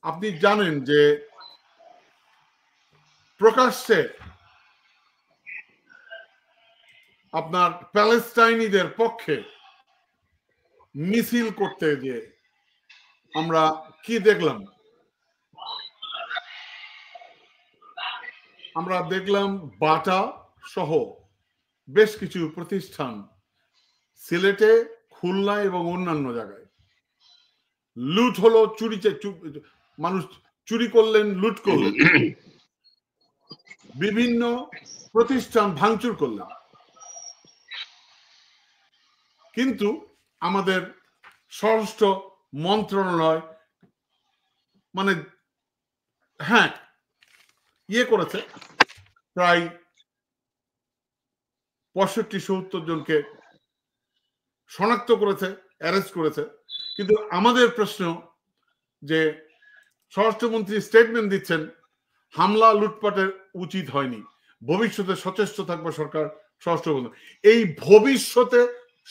আপনি জানেন যে প্রকাশ্যে আপনার প্যালেস্টাইনিদের পক্ষে মিছিল করতে গিয়ে আমরা কি দেখলাম? আমরা দেখলাম বাটা সহ বেশ কিছু প্রতিষ্ঠান সিলেটে, খুলনা এবং অন্যান্য জায়গায় লুট হলো, মানুষ চুরি করলেন, লুট করলেন, বিভিন্ন প্রতিষ্ঠান ভাঙচুর করলেন। কিন্তু আমাদের স্বরাষ্ট্র মন্ত্রণালয় মানে হ্যাঁ ইয়ে করেছে, প্রায় 65-70 জনকে শনাক্ত করেছে, অ্যারেস্ট করেছে। কিন্তু আমাদের প্রশ্ন যে স্বরাষ্ট্রমন্ত্রী স্টেটমেন্ট দিচ্ছেন হামলা লুটপাটের উচিত হয়নি, ভবিষ্যতে সচেষ্ট থাকবে সরকার। স্বরাষ্ট্রমন্ত্রী এই ভবিষ্যতে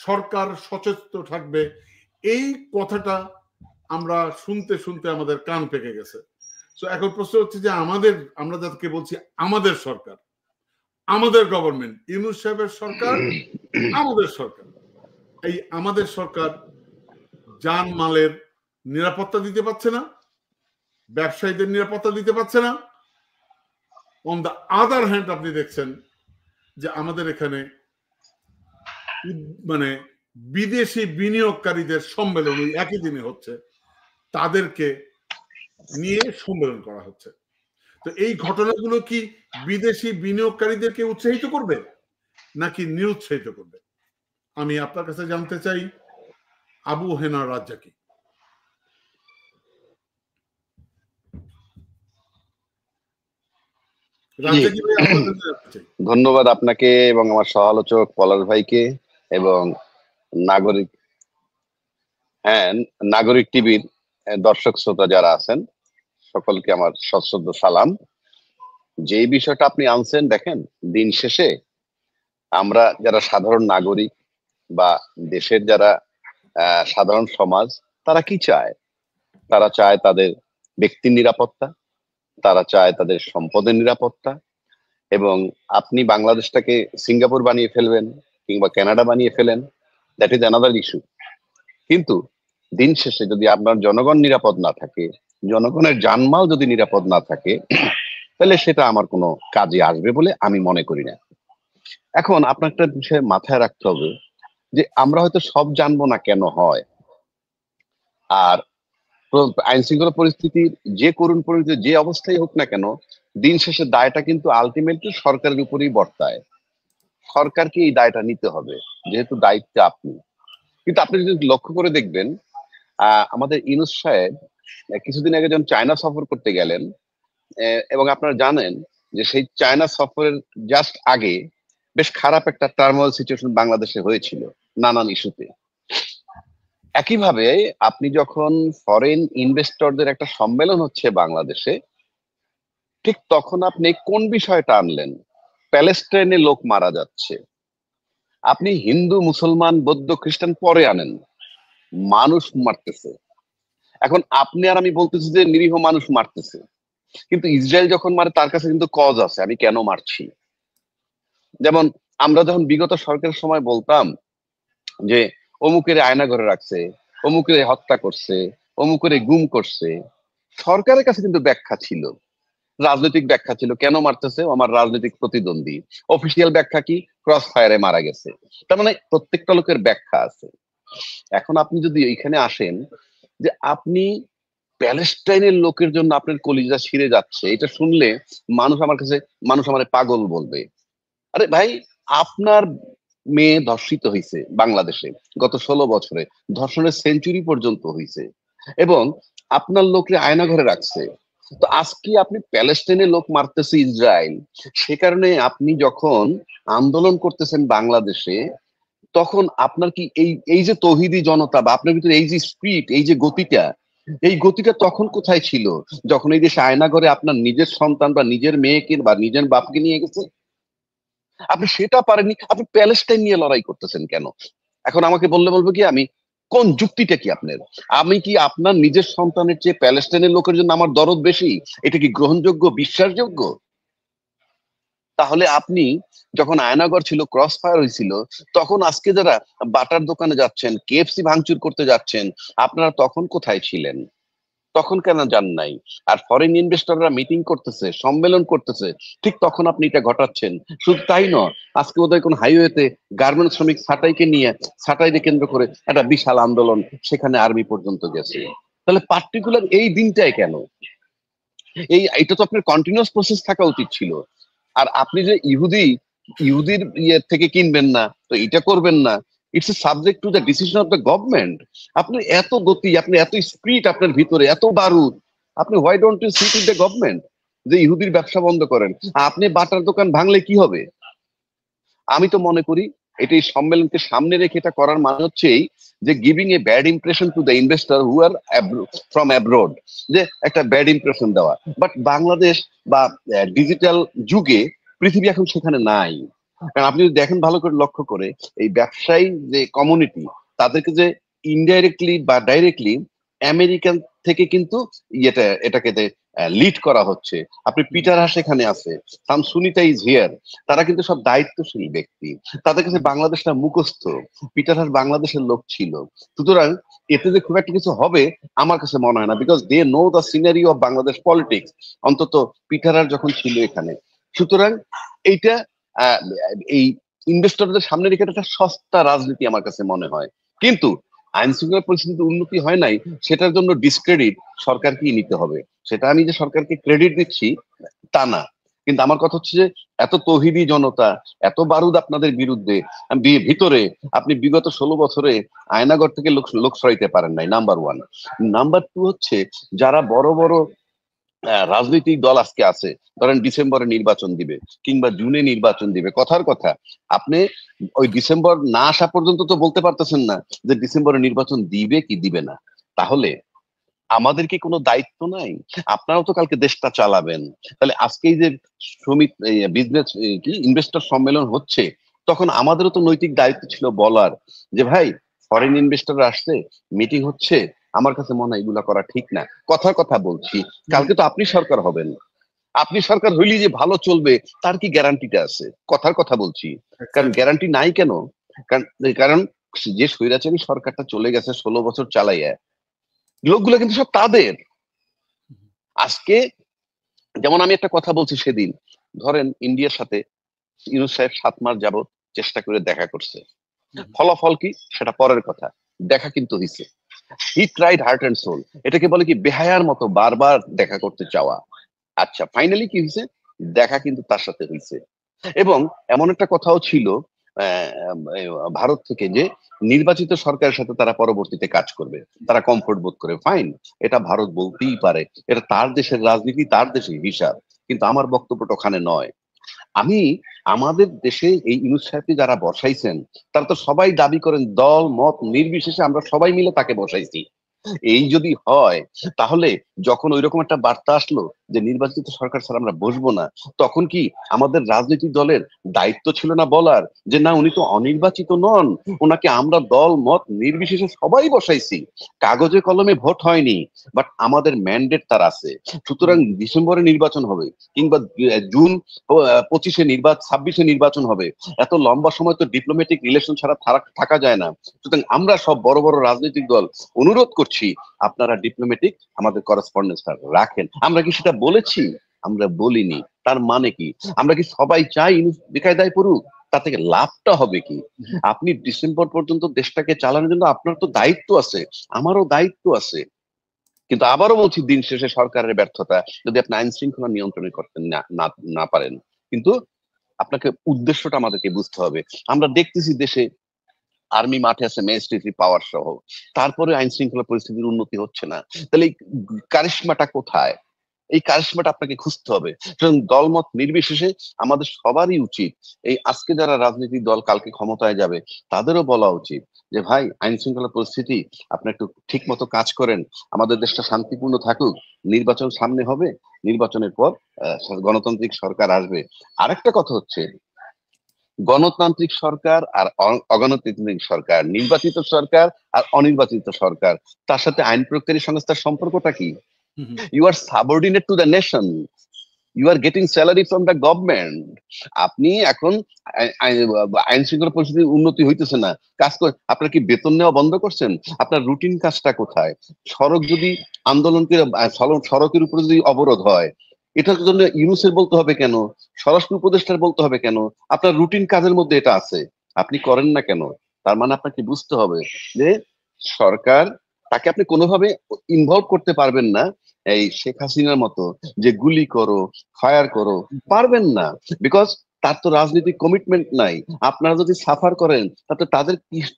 সরকার সচেষ্ট থাকবে, এই কথাটা আমরা শুনতে শুনতে আমাদের কান পেকে গেছে। তো এখন প্রশ্ন হচ্ছে যে আমরা যাদেরকে বলছি আমাদের সরকার, আমাদের গভর্নমেন্ট, ইউনূস সাহেবের সরকার, আমাদের সরকার, এই আমাদের সরকার জানমালের নিরাপত্তা দিতে পারছে না, ব্যবসায়ীদের নিরাপত্তা দিতে পারছে না। অন দ্য আদার হ্যান্ড আপনি দেখছেন যে আমাদের এখানে মানে বিদেশি বিনিয়োগকারীদের সম্মেলন ওই একই দিনে হচ্ছে, তাদেরকে নিয়ে সম্মেলন করা হচ্ছে। তো এই ঘটনাগুলো কি বিদেশি বিনিয়োগকারীদেরকে উৎসাহিত করবে নাকি নিরুৎসাহিত করবে? আমি আপনার কাছে জানতে চাই আবু হেনা রাজ্জাকি। ধন্যবাদ আপনাকে এবং আমার সহ-আলোচক পলাশ ভাইকে এবং নাগরিক টিভির দর্শক শ্রোতা যারা আছেন সকলকে আমার সশ্রদ্ধ সালাম। যে বিষয়টা আপনি আনছেন, দেখেন দিন শেষে আমরা যারা সাধারণ নাগরিক বা দেশের যারা সাধারণ সমাজ, তারা কি চায়? তারা চায় তাদের ব্যক্তির নিরাপত্তা, তারা চায় তাদের সম্পদের নিরাপত্তা। এবং আপনি বাংলাদেশটাকে সিঙ্গাপুর বানিয়ে ফেলবেন কিংবা কানাডা বানিয়ে ফেলেন, দ্যাট ইজ অ্যানাদার ইস্যু। কিন্তু দিন শেষে যদি আপনার জনগণ নিরাপদ না থাকে, জনগণের জানমাল যদি নিরাপদ না থাকে, তাহলে সেটা আমার কোনো কাজে আসবে বলে আমি মনে করি না। এখন আপনার একটা বিষয় মাথায় রাখতে হবে যে আমরা হয়তো সব জানবো না কেন হয়, আর আইন শৃঙ্খলা পরিস্থিতির যে করুণ পরিস্থিতি যে অবস্থায় হোক না কেন, দিন শেষে দায়টা কিন্তু আলটিমেটলি সরকারের উপরেই বর্তায়। সরকারকে এই দায়টা নিতে হবে, যেহেতু দায়িত্ব আপনি। কিন্তু আপনি যদি লক্ষ্য করে দেখবেন, আমাদের ইউনূস সাহেব কিছুদিন আগে যখন চায়না সফর করতে গেলেন, এবং আপনারা জানেন যে সেই চায়না সফরের জাস্ট আগে বেশ খারাপ একটা টার্মোয়াল সিচুয়েশন বাংলাদেশে হয়েছিল নানান ইস্যুতে। একইভাবে আপনি যখন ফরেন ইনভেস্টরদের একটা সম্মেলন হচ্ছে বাংলাদেশে, ঠিক তখন আপনি কোন বিষয়টা আনলেন? প্যালেস্টাইনে লোক মারা যাচ্ছে। আপনি হিন্দু, মুসলমান, বৌদ্ধ, খ্রিস্টান পরে আনেন, মানুষ মারতেছে। এখন আপনি আর আমি বলতেছি যে নিরীহ মানুষ মারতেছে, কিন্তু ইসরায়েল যখন মারে তার কাছে কিন্তু কজ আছে, আমি কেন মারছি। যেমন আমরা যখন বিগত সরকারের সময় বলতাম যে অমুকের আয়না ঘরে রাখছে, অমুকের হত্যা করছে, অমুকের গুম করছে, সরকারের কাছে কিন্তু ব্যাখ্যা ছিল, রাজনৈতিক ব্যাখ্যা ছিল, কেন মারতেছে, আমার রাজনৈতিক প্রতিদ্বন্দ্বী। অফিসিয়াল ব্যাখ্যা কি, ক্রস ফায়ারে মারা গেছে। তার মানে প্রত্যেকটা লোকের ব্যাখ্যা আছে। এখন আপনি যদি এইখানে আসেন যে আপনি প্যালেস্টাইনের লোকের জন্য আপনার কলিজা ছিঁড়ে যাচ্ছে, এটা শুনলে মানুষ আমার পাগল বলবে। আরে ভাই, আপনার মেয়ে ধর্ষিত হয়েছে বাংলাদেশে গত 16 বছরে, ধর্ষণের সেঞ্চুরি পর্যন্ত হয়েছে, এবং আপনার লোকরে আয়না ঘরে রাখছে। তো আজকে আপনি প্যালেস্টাইনে লোক মারতেছে ইসরায়েল, সে কারণে আপনি যখন আন্দোলন করতেছেন বাংলাদেশে, তখন আপনার কি এই যে তৌহিদি জনতা বা আপনার ভিতরে এই যে স্পিরিট, এই গতিটা তখন কোথায় ছিল? যখন এই দেশে আয়না ঘরে আপনার নিজের সন্তান বা নিজের মেয়েকে বা নিজের বাপকে নিয়ে গেছে, আপনি সেটা পারেননি, আপনি প্যালেস্টাইন নিয়ে লড়াই করতেছেন কেন? এখন আমাকে বলবে কি আমি কোন যুক্তিটা কি আপনার? আমি কি আপনার নিজের সন্তানের চেয়ে প্যালেস্টাইনের লোকের জন্য আমার দরদ বেশি? এটা কি গ্রহণযোগ্য, বিশ্বাসযোগ্য? তাহলে আপনি যখন আয়নাগর ছিল, ক্রস ফায়ার হয়েছিল, তখন আজকে যারা বাটার দোকানে যাচ্ছেন, কেএফসি ভাঙচুর করতে যাচ্ছেন, আপনারা তখন কোথায় ছিলেন? তখন কেন যান নাই? আর ফরেন ইনভেস্টররা মিটিং করতেছে, সম্মেলন করতেছে, ঠিক তখন আপনি এটা ঘটাচ্ছেন। শুধু তাই নয়, আজকে ওদের কোন হাইওয়েতে গার্মেন্টস শ্রমিক ছাঁটাইকে কেন্দ্র করে একটা বিশাল আন্দোলন, সেখানে আর্মি পর্যন্ত গেছে। তাহলে পার্টিকুলার এই দিনটাই কেন? এটা তো আপনার কন্টিনিউয়াস প্রসেস থাকা উচিত ছিল। আর আপনি যে ইহুদির ইয়ে থেকে কিনবেন না, তো এটা করবেন না, it's a subject to the decision of the government. আপনি এত গতি, আপনি এত স্পিড আপনার ভিতরে, এত বারুদ, আপনি why don't you sit with the government যে ইহুদির ব্যবসা বন্ধ করেন? আপনি বাটার দোকান ভাঙলে কি হবে? আমি তো মনে করি এটা এই সম্মেলনকে সামনে রেখে এটা করার মানে হচ্ছে এই যে giving a bad impression to the investor who are from abroad, যে একটা ব্যাড ইমপ্রেশন দেওয়া। বাট বাংলাদেশ বা ডিজিটাল যুগে পৃথিবী এখন সেখানে নাই। কারণ আপনি যদি দেখেন ভালো করে লক্ষ্য করে, এই ব্যবসায়ী যে কমিউনিটি, তাদেরকে যে ইনডাইরেক্টলি বা ডাইরেক্টলি আমেরিকান থেকে কিন্তু এটাকে লিড করা হচ্ছে। আপনি পিটার হাস এখানে আছে, সাম সুনিতা ইজ হিয়ার, তারা কিন্তু সব দায়িত্বশীল ব্যক্তি। তাদের কাছে বাংলাদেশটা মুখস্থ। পিটার হাস বাংলাদেশের লোক ছিল। সুতরাং এতে যে খুব একটা কিছু হবে আমার কাছে মনে হয় না, because they know the scenery of Bangladesh politics, অন্তত পিটার হাস যখন ছিল এখানে। সুতরাং এইটা এই ইনভেস্টরদের সামনে রেখে একটা সস্তা রাজনীতি আমার কাছে মনে হয়। কিন্তু আইন শৃঙ্খলা পরিস্থিতির উন্নতি হয় নাই, সেটার জন্য ডিসক্রেডিট সরকারকেই নিতে হবে। সেটা আমি যে সরকারকে ক্রেডিট দিচ্ছি তা না, কিন্তু আমার কথা হচ্ছে যে এত তৌহিদি জনতা, এত বারুদ আপনাদের বিরুদ্ধে ভিতরে, আপনি বিগত 16 বছরে আয়নাগর থেকে লোক সরাইতে পারেন নাই, নাম্বার ওয়ান। নাম্বার টু হচ্ছে, যারা বড় বড় রাজনৈতিক দল আজকে আছে, ধরেন ডিসেম্বরে নির্বাচন দিবে কিংবা জুনে নির্বাচন দিবে, কথার কথা আপনি ওই ডিসেম্বর না আসা পর্যন্ত তো বলতে পারতেছেন না যে ডিসেম্বরে নির্বাচন দিবে কি দিবে না। তাহলে আমাদের কি কোনো দায়িত্ব নাই? আপনারাও তো কালকে দেশটা চালাবেন। তাহলে আজকে এই যে শ্রমিক বিজনেস কি ইনভেস্টর সম্মেলন হচ্ছে, তখন আমাদেরও তো নৈতিক দায়িত্ব ছিল বলার যে ভাই, ফরেন ইনভেস্টর আসছে, মিটিং হচ্ছে, আমার কাছে মনে হয় এগুলা করা ঠিক না। কথার কথা বলছি, কালকে তো আপনি সরকার হবেন, আপনি সরকার হইলে যে ভালো চলবে তার কি গ্যারান্টিটা আছে? কথার কথা বলছি। কারণ গ্যারান্টি নাই কেন? কারণ কারণ যে স্বৈরাচারী সরকারটা চলে গেছে 16 বছর চালাইয়া, লোকগুলো কিন্তু সব তাদের। আজকে যেমন আমি একটা কথা বলছি সেদিন, ধরেন ইন্ডিয়ার সাথে ইউনূস সাহেব 7 মাস যাবত চেষ্টা করে দেখা করছে, ফলাফল কি সেটা পরের কথা, দেখা কিন্তু হইছে। He tried heart and soul, এটাকে বলে কি বেহায়ার মতো বারবার দেখা করতে চাওয়া। আচ্ছা, ফাইনালি কি হয়েছে? দেখা কিন্তু তার সাথে হয়েছে। এবং এমন একটা কথাও ছিল ভারত থেকে, যে নির্বাচিত সরকারের সাথে তারা পরবর্তীতে কাজ করবে, তারা কমফোর্ট বোধ করে, ফাইন, এটা ভারত বলতেই পারে, এটা তার দেশের রাজনীতি, তার দেশের হিসাব। কিন্তু আমার বক্তব্যটা ওখানে নয়। আমি আমাদের দেশে এই ইউনূস সাহেবকে যারা বসাইছেন, তারা তো সবাই দাবি করেন দল মত নির্বিশেষে আমরা সবাই মিলে তাকে বসাইছি। এই যদি হয়, তাহলে যখন ওইরকম একটা বার্তা আসলো যে নির্বাচিত সরকার ছাড়া আমরা বসবো না, তখন কি আমাদের রাজনৈতিক দলের দায়িত্ব ছিল না বলার যে না, উনি তো অনির্বাচিত নন, ওনাকে আমরা দল মত নির্বিশেষে সবাই বসাইছি, কাগজে কলমে ভোট হয়নি, বাট আমাদের ম্যান্ডেট তার আছে। সুতরাং ডিসেম্বরে নির্বাচন হবে কিংবা জুন 25-এ 26-এ নির্বাচন হবে, এত লম্বা সময় তো ডিপ্লোম্যাটিক রিলেশন ছাড়া থাকা যায় না। সুতরাং আমরা সব বড় বড় রাজনৈতিক দল অনুরোধ করছি, আপনারা ডিপ্লোম্যাটিক আমাদের করেসপন্ডেন্সটা রাখেন। আমরা কি সেটা বলেছি? আমরা বলিনি। তার মানে কি? আমরা কি সবাই চাই বেকায়দায় পড়ুক? তা থেকে লাভটা হবে কি? আপনি ডিসেম্বর পর্যন্ত দেশটাকে চালানোর জন্য আপনার তো দায়িত্ব আছে, আমারও দায়িত্ব আছে। কিন্তু আবারও বলছি, দিন শেষে সরকারের ব্যর্থতা যদি আপনি আইন শৃঙ্খলা নিয়ন্ত্রণ করতে না পারেন। কিন্তু আপনাকে উদ্দেশ্যটা আমাদেরকে বুঝতে হবে। আমরা দেখতেছি দেশে আর্মি মাঠে আছে, ম্যাজিস্ট্রেসি পাওয়ার সহ, তারপরে আইন শৃঙ্খলা পরিস্থিতির উন্নতি হচ্ছে না। তাহলে এই কারিশমাটা কোথায়? এই কারিশমাটা আপনাকে খুঁজতে হবে। সুতরাং দলমত নির্বিশেষে আমাদের সবারই উচিত, এই আজকে যারা রাজনৈতিক দল কালকে ক্ষমতায় যাবে, তাদেরও বলা উচিত যে ভাই, আইন শৃঙ্খলা পরিস্থিতি আপনি একটু ঠিক মতো কাজ করেন, আমাদের দেশটা শান্তিপূর্ণ থাকুক, নির্বাচন সামনে হবে, নির্বাচনের পর গণতান্ত্রিক সরকার আসবে। আরেকটা কথা হচ্ছে, গণতান্ত্রিক সরকার আর অগণতান্ত্রিক সরকার, নির্বাচিত সরকার আর অনির্বাচিত সরকার, তার সাথে আইন প্রয়োগকারী সংস্থার সম্পর্কটা কি? You are subordinate to the nation, you are getting salary from the government. আপনি এখন আইন শৃঙ্খলা পরিস্থিতির উন্নতি হইতেছে না, কাজ করে আপনার কি বেতন নেওয়া বন্ধ করছেন? আপনার রুটিন কাজটা কোথায়? সড়ক যদি আন্দোলনকে সড়কের উপরে যদি অবরোধ হয়, এটার জন্য ইউনূসের বলতে হবে কেন? স্বরাষ্ট্র উপদেষ্টার বলতে হবে কেন? আপনার রুটিন কাজের মধ্যে এটা আছে, আপনি করেন না কেন? তার মানে আপনাকে বুঝতে হবে যে সরকার, তাকে আপনি কোনোভাবে ইনভলভ করতে পারবেন না এই শেখ হাসিনার মতো যে গুলি করো, ফায়ার করো, পারবেন না। বিকজ তার তো রাজনৈতিক কমিটমেন্ট নাই। আপনারা যদি সাফার করেন তাতে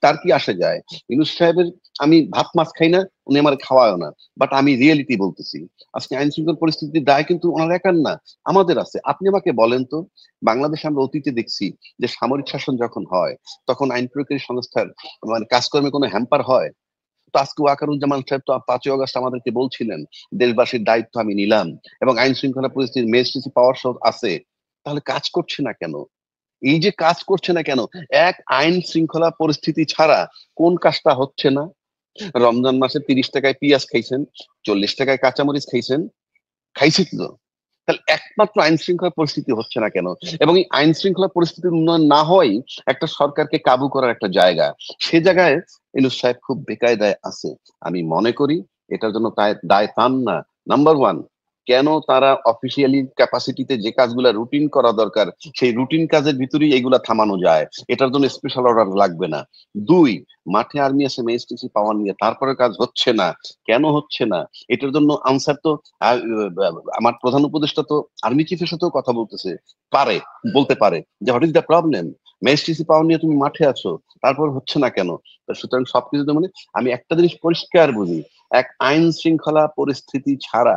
তার কি আসে যায়? ইউনূস সাহেবের, আমি ভাত মাছ খাই না, উনি আমার খাওয়ায় না, বাট আমি রিয়েলিটি বলতেছি। আজকে আইন শৃঙ্খলা পরিস্থিতির দায় কিন্তু ওনার একার না, আমাদের আছে। আপনি আমাকে বলেন তো, বাংলাদেশে আমরা অতীতে দেখছি যে সামরিক শাসন যখন হয় তখন আইন প্রয়োগকারী সংস্থার মানে কাজকর্মে কোনো হ্যাম্পার হয়? তো আজকে ওয়াকারুজ্জামান সাহেব তো 5ই আগস্ট আমাদেরকে বলছিলেন দেশবাসীর দায়িত্ব আমি নিলাম এবং আইন শৃঙ্খলা পরিস্থিতির ম্যাজিস্ট্রেসি পাওয়ার আছে, তাহলে কাজ করছে না কেন? এই যে কাজ করছে না কেন, এক আইন শৃঙ্খলা পরিস্থিতি ছাড়া কোন কাজটা হচ্ছে না? রমজান মাসে 30 টাকায় পেঁয়াজ খাইছেন, 40 টাকায় কাঁচামরিচ খাইছেন, খাইছি তো। তাহলে একমাত্র আইন শৃঙ্খলা পরিস্থিতি হচ্ছে না কেন? এবং এই আইন শৃঙ্খলা পরিস্থিতির উন্নয়ন না হয় একটা সরকারকে কাবু করার একটা জায়গা, সে জায়গায় ইউনূস সাহেব খুব বেকায়দায় আছে। আমি মনে করি এটার জন্য দায় তার না। নাম্বার ওয়ান, কেন তারা অফিসিয়ালি ক্যাপাসিটিতে যে কাজগুলা রুটিন করা দরকার সেই রুটিন কাজের ভিতরেই এগুলা থামানো যায়, এটার জন্য স্পেশাল অর্ডার লাগবে না। দুই, মাঠে আর্মি আছে ম্যাজিস্ট্রেসি পাওয়ার নিয়ে, তারপরে কাজ হচ্ছে না, কেন হচ্ছে না? এটার জন্য আনসার তো আমার প্রধান উপদেষ্টা তো আর্মি চিফের সাথেও কথা বলতে পারে যে what is the problem, magistracy পাওয়ার নিয়ে তুমি মাঠে আছো, তারপর হচ্ছে না কেন? সুতরাং সবকিছু মানে আমি একটা জিনিস পরিষ্কার বুঝি, এক আইন শৃঙ্খলা পরিস্থিতি ছাড়া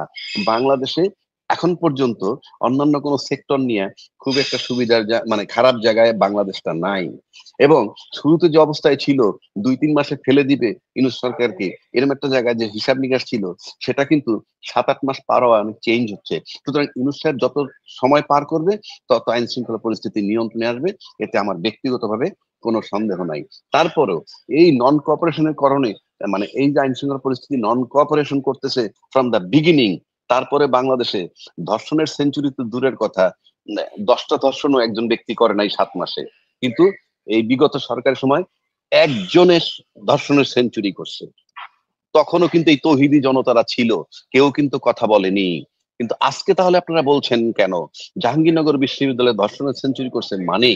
বাংলাদেশে এখন পর্যন্ত অন্যান্য কোন সেক্টর নিয়ে খুব একটা সুবিধার মানে খারাপ জায়গায় বাংলাদেশটা নাই। এবং শুরুতে যে অবস্থায় ছিল 2-3 মাসে ফেলে দিবে ইউনূস সরকারকে, এরকম একটা জায়গায় যে হিসাব নিকাশ ছিল সেটা কিন্তু 7-8 মাস পার হওয়া অনেক চেঞ্জ হচ্ছে। সুতরাং ইউনূস সাহেব যত সময় পার করবে তত আইন শৃঙ্খলা পরিস্থিতি নিয়ন্ত্রণে আসবে, এতে আমার ব্যক্তিগতভাবে কোনো সন্দেহ নাই। তারপরেও এই নন কোঅপারেশনের কারণে, মানে এই যে আইন শৃঙ্খলা পরিস্থিতি নন কোঅপারেশন করতেছে ফ্রম দ্য বিগিনিং, তারপরে বাংলাদেশে ধর্ষণের সেঞ্চুরি তো দূরের কথা, 10টা ধর্ষণও একজন ব্যক্তি করে নাই 7 মাসে, কিন্তু এই বিগত সরকারের সময় একজনের ধর্ষণের সেঞ্চুরি করছে। তখনও কিন্তু এই তৌহিদি জনতারা ছিল, কেউ কিন্তু কথা বলেনি। কিন্তু আজকে তাহলে আপনারা বলছেন কেন জাহাঙ্গীরনগর বিশ্ববিদ্যালয়ে ধর্ষণের সেঞ্চুরি করছে? মানে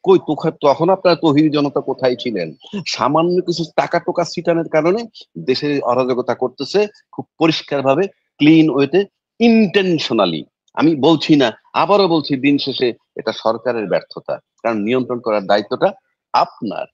কই, তখন আপনারা তৌহিদি জনতা কোথায় ছিলেন? সামান্য কিছু টাকা টোকা ছিটানোর কারণে দেশে অরাজকতা করতেছে, খুব পরিষ্কার ভাবে, ক্লিন ওয়েতে, ইন্টেনশনালি। আমি বলছি না, আবারও বলছি, দিন শেষে এটা সরকারের ব্যর্থতা, কারণ নিয়ন্ত্রণ করার দায়িত্বটা আপনার।